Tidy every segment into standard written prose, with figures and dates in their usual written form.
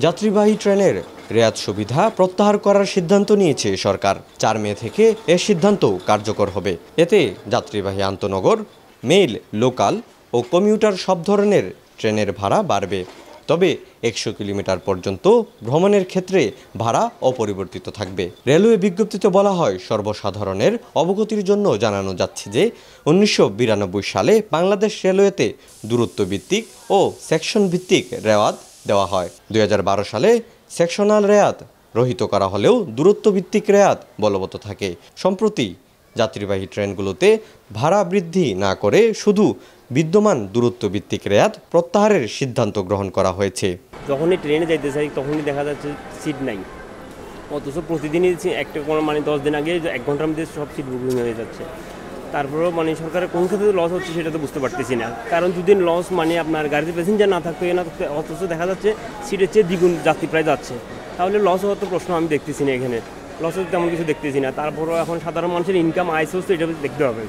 যাত্রীবাহী ট্রেনের রেয়াত সুবিধা প্রত্যাহার করার সিদ্ধান্ত নিয়েছে সরকার। ৪ মে থেকে এ সিদ্ধান্ত কার্যকর হবে। এতে যাত্রীবাহী আন্তনগর, মেইল, লোকাল ও কমিউটার সব ধরনের ট্রেনের ভাড়া বাড়বে। তবে ১০০ কিলোমিটার পর্যন্ত ভ্রমণের ক্ষেত্রে ভাড়া অপরিবর্তিত থাকবে। রেলওয়ে বিজ্ঞপ্তিতে বলা হয়, সর্বসাধারণের অবগতির জন্য জানানো যাচ্ছে যে ১৯৯২ সালে বাংলাদেশ রেলওয়েতে দূরত্ব ভিত্তিক ও সেকশন ভিত্তিক রেওয়াত দেওয়া হয়। ২০১২ সালে সেকশনাল রেয়াত রহিত করা হলেও দূরত্ব ভিত্তিক রেয়াত বলবৎ থাকে। সম্প্রতি যাত্রীবাহী ট্রেনগুলোতে ভাড়া বৃদ্ধি না করে শুধু বিদ্যমান দূরত্ব ভিত্তিক রেয়াত প্রত্যাহারের সিদ্ধান্ত গ্রহণ করা হয়েছে। যখনই ট্রেনে যাইতে চাই তখনই দেখা যাচ্ছে সিট নাই, অথচ প্রতিদিনই একটা কোনো 10 দিন আগে 1 ঘন্টার মধ্যে সব সিট বুকিং হয়ে যাচ্ছে। তারপরেও সরকারের কোন ক্ষেত্রে লস হচ্ছে সেটা তো বুঝতে পারতেছি না। কারণ যদি লস আপনার গাড়িতে প্যাসেঞ্জার না থাকতো অথচ দেখা যাচ্ছে সিটের চেয়ে দ্বিগুণ যাত্রী প্রায় যাচ্ছে, তাহলে লস হওয়ার তো প্রশ্ন আমি দেখতেছি না। এখানে লস হতে তেমন কিছু দেখতেছি না। তারপরও এখন সাধারণ মানুষের ইনকাম আয় সোর্স তো এটা দেখতে হবে।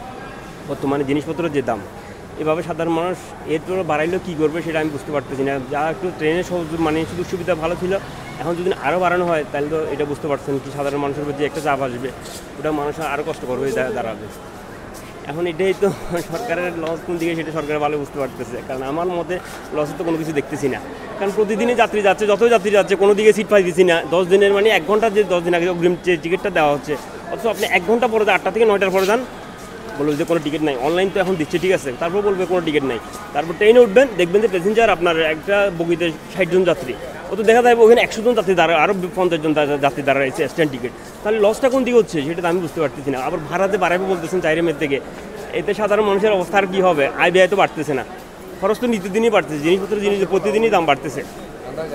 বর্তমানে জিনিসপত্রের যে দাম, এভাবে সাধারণ মানুষ এরপর বাড়াইলেও কী করবে সেটা আমি বুঝতে পারতেছি না। যা একটু ট্রেনের সুযোগ সুবিধা ভালো ছিল, এখন যদি আরও বাড়ানো হয় তাহলে তো এটা বুঝতে পারছেন কি সাধারণ মানুষের উপর যে একটা চাপ আসবে, ওটা মানুষ আরও কষ্ট করবে দাঁড়াবে। এখন এটাই তো সরকারের লস কোন দিকে সেটা সরকার ভালো বুঝতে পারতেছে। কারণ আমার মতে লসের তো কোনো কিছু দেখতেছি না। কারণ প্রতিদিনই যাত্রী যাচ্ছে, যতই যাত্রী যাচ্ছে কোনো দিকে সিট পাইতেছি না। 10 দিনের 1 ঘন্টা যে 10 দিন আগে অগ্রিম যে টিকিটটা দেওয়া হচ্ছে, অথচ আপনি 1 ঘন্টা পরে 8টা থেকে 9টার পরে যান, বলবে যে কোনো টিকিট নাই। অনলাইন তো এখন দিচ্ছে, ঠিক আছে, তারপর বলবে কোনো টিকিট নাই। তারপর ট্রেনে উঠবেন, দেখবেন যে প্যাসেঞ্জার আপনার একটা বগিতে 60 জন যাত্রী, ও তো দেখা যায় ওখানে 100 জন যাত্রী দাঁড়ায়, আরও 50 জন যাত্রী দাঁড়াইছে স্ট্যান্ড টিকিট। তাহলে লসটা কোন দিকে হচ্ছে সেটা তো আমি বুঝতে পারতেছি না। আবার ভাড়াতে বাড়াবে বলতেছেন 4 মে থেকে, এতে সাধারণ মানুষের অবস্থা আর কী হবে? আয় ব্যয় তো বাড়তেছে না, খরচ তো নিত্যদিনই বাড়তেছে, জিনিস প্রতিদিনই দাম বাড়তেছে।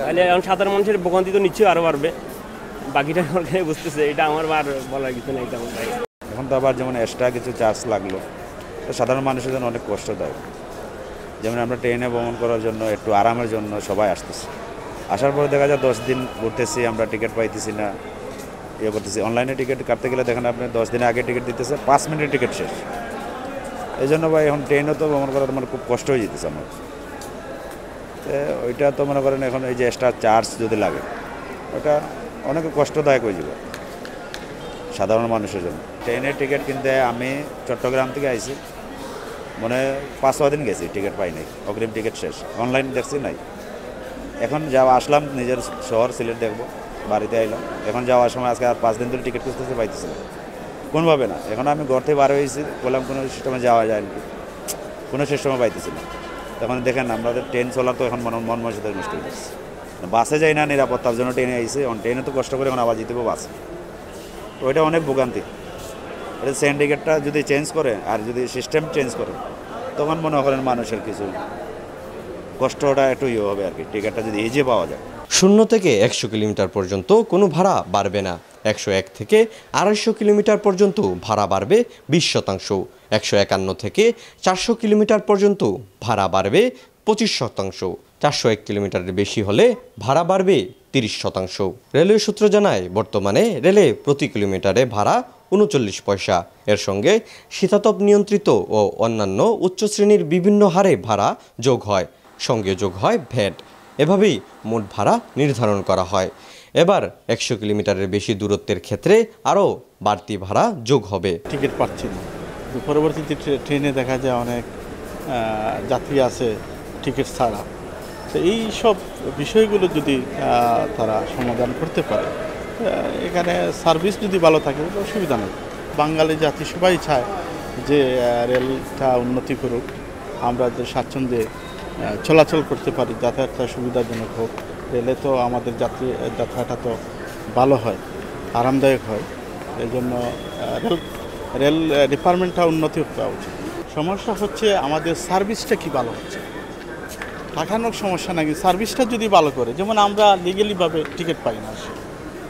তাহলে এখন সাধারণ মানুষের ভোগান্তি তো নিশ্চয়ই আরও বাড়বে। বাকিটা সরকারে বুঝতেছে, এটা আমার আর বলার কিছু নেই তেমন। এখন তো আবার যেমন এক্সট্রা কিছু চার্জ লাগলো, তো সাধারণ মানুষের জন্য অনেক কষ্টদায়ক। যেমন আমরা ট্রেনে ভ্রমণ করার জন্য একটু আরামের জন্য সবাই আসতেছে, আসার পরে দেখা যায় 10 দিন ঘুরতেছি, আমরা টিকিট পাইতেছি না, করতেছি। অনলাইনে টিকিট কাটতে গেলে দেখেন আপনি 10 দিনে আগে টিকিট দিতেছে, 5 মিনিটের টিকিট শেষ। এই জন্য ভাই এখন ট্রেনও তো ভ্রমণ করার খুব কষ্ট হয়ে যেতেছে আমার। ওইটা তো মনে করেন এখন এই যে এক্সট্রা চার্জ যদি লাগে, ওটা অনেক কষ্টদায়ক হয়ে যাবে সাধারণ মানুষের জন্য। ট্রেনের টিকিট কিনতে আমি চট্টগ্রাম থেকে আইছি, 5-6 দিন গেছি, টিকিট পাই নাই, অগ্রিম টিকিট শেষ। অনলাইন দেখছি নাই। এখন আসলাম নিজের শহর সিলেট দেখবো, বাড়িতে আইলাম। এখন যাওয়ার সময় আজকে আর 5 দিন ধরে টিকিট খুঁজতেছে, পাইতেছি না কোনোভাবে না। এখন আমি ঘর থেকে বার হয়েছি, বললাম কোনো সিস্টেমে যাওয়া যায় নাকি, কোনো সিস্টেমে পাইতেছি না। তখন দেখেন আমাদের ট্রেন চলার তো এখন মন মর্যাদা নষ্ট হয়ে যাচ্ছে। বাসে যাই না, নিরাপত্তার জন্য ট্রেনে আইসি, ট্রেনে তো কষ্ট করে এখন আবার যেতে হবে বাসে, তো ওইটা অনেক ভোগান্তি। এটা সিন্ডিকেটটা যদি চেঞ্জ করে আর যদি সিস্টেম চেঞ্জ করে, তখন মনে করেন মানুষের কিছু কষ্টটা একটু হবে আর কি, টিকিটটা যদি ইজি পাওয়া যায়। 0 থেকে 100 কিলোমিটার পর্যন্ত কোনো ভাড়া বাড়বে না। 101 থেকে 250 কিলোমিটার পর্যন্ত ভাড়া বাড়বে 20%। 151 থেকে 400 কিলোমিটার পর্যন্ত ভাড়া বাড়বে 25%। 401 কিলোমিটারের বেশি হলে ভাড়া বাড়বে 30%। রেলওয়ে সূত্র জানায়, বর্তমানে রেলে প্রতি কিলোমিটারে ভাড়া 39 পয়সা। এর সঙ্গে শীতাতপ নিয়ন্ত্রিত ও অন্যান্য উচ্চ শ্রেণীর বিভিন্ন হারে ভাড়া যোগ হয়, সঙ্গে যোগ হয় ভ্যাট। এভাবেই মোট ভাড়া নির্ধারণ করা হয়। এবার 100 কিলোমিটারের বেশি দূরত্বের ক্ষেত্রে আরও বাড়তি ভাড়া যোগ হবে। টিকিট পাচ্ছি না, পরবর্তীতে ট্রেনে দেখা যায় অনেক যাত্রী আছে টিকিট ছাড়া। তো এই সব বিষয়গুলো যদি তারা সমাধান করতে পারে, এখানে সার্ভিস যদি ভালো থাকে অসুবিধা নেই। বাঙালি জাতি সবাই চায় যে রেলটা উন্নতি করুক, আমরা যে স্বাচ্ছন্দ্যে চলাচল করতে পারি, যাতায়াতটা সুবিধাজনক হোক। রেলে তো আমাদের যাত্রাটা তো ভালো হয়, আরামদায়ক হয়। এই জন্য রেল ডিপার্টমেন্টটা উন্নতি করা উচিত। সমস্যা হচ্ছে আমাদের সার্ভিসটা কি ভালো হচ্ছে, টাকানোর সমস্যা নাকি, সার্ভিসটা যদি ভালো করে, যেমন আমরা লিগেলিভাবে টিকিট পাই না,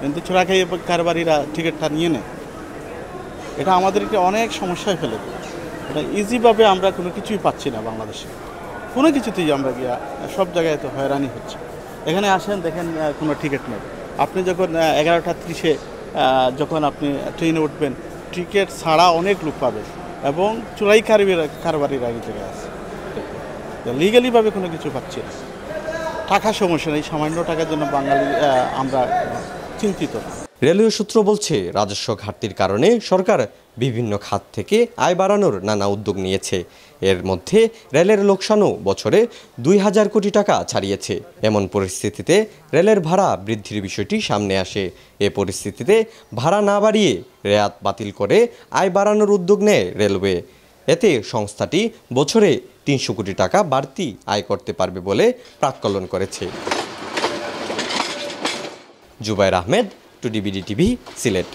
কিন্তু চোরাখাই কারবারিরা টিকিটটা নিয়ে নেয়, এটা আমাদেরকে অনেক সমস্যায় ফেলে দেয়। এটা ইজিভাবে আমরা কোনো কিছুই পাচ্ছি না বাংলাদেশে, কোনো কিছুতেই আমরা গিয়া সব জায়গায় তো হয়রানি হচ্ছে। এখানে আসেন দেখেন কোনো টিকিট নেই। আপনি যখন 11টা 30-এ যখন আপনি ট্রেনে উঠবেন, টিকিট ছাড়া অনেক লোক পাবে এবং চোরাই কারবারিরা এই জায়গায় আছে, লিগালিভাবে কোনো কিছু পাচ্ছি না। টাকা সমস্যা নেই, সামান্য টাকার জন্য বাঙালি আমরা চিন্তিত না। রেলওয়ে সূত্র বলছে, রাজস্ব ঘাটতির কারণে সরকার বিভিন্ন খাত থেকে আয় বাড়ানোর নানা উদ্যোগ নিয়েছে। এর মধ্যে রেলের লোকসানও বছরে ২,০০০ কোটি টাকা ছাড়িয়েছে। এমন পরিস্থিতিতে রেলের ভাড়া বৃদ্ধির বিষয়টি সামনে আসে। এ পরিস্থিতিতে ভাড়া না বাড়িয়ে রেয়াত বাতিল করে আয় বাড়ানোর উদ্যোগ নেয় রেলওয়ে। এতে সংস্থাটি বছরে ৩০০ কোটি টাকা বাড়তি আয় করতে পারবে বলে প্রাক্কলন করেছে। জুবায়ের আহমেদ, টুডিবিডি টিভি, সিলেট।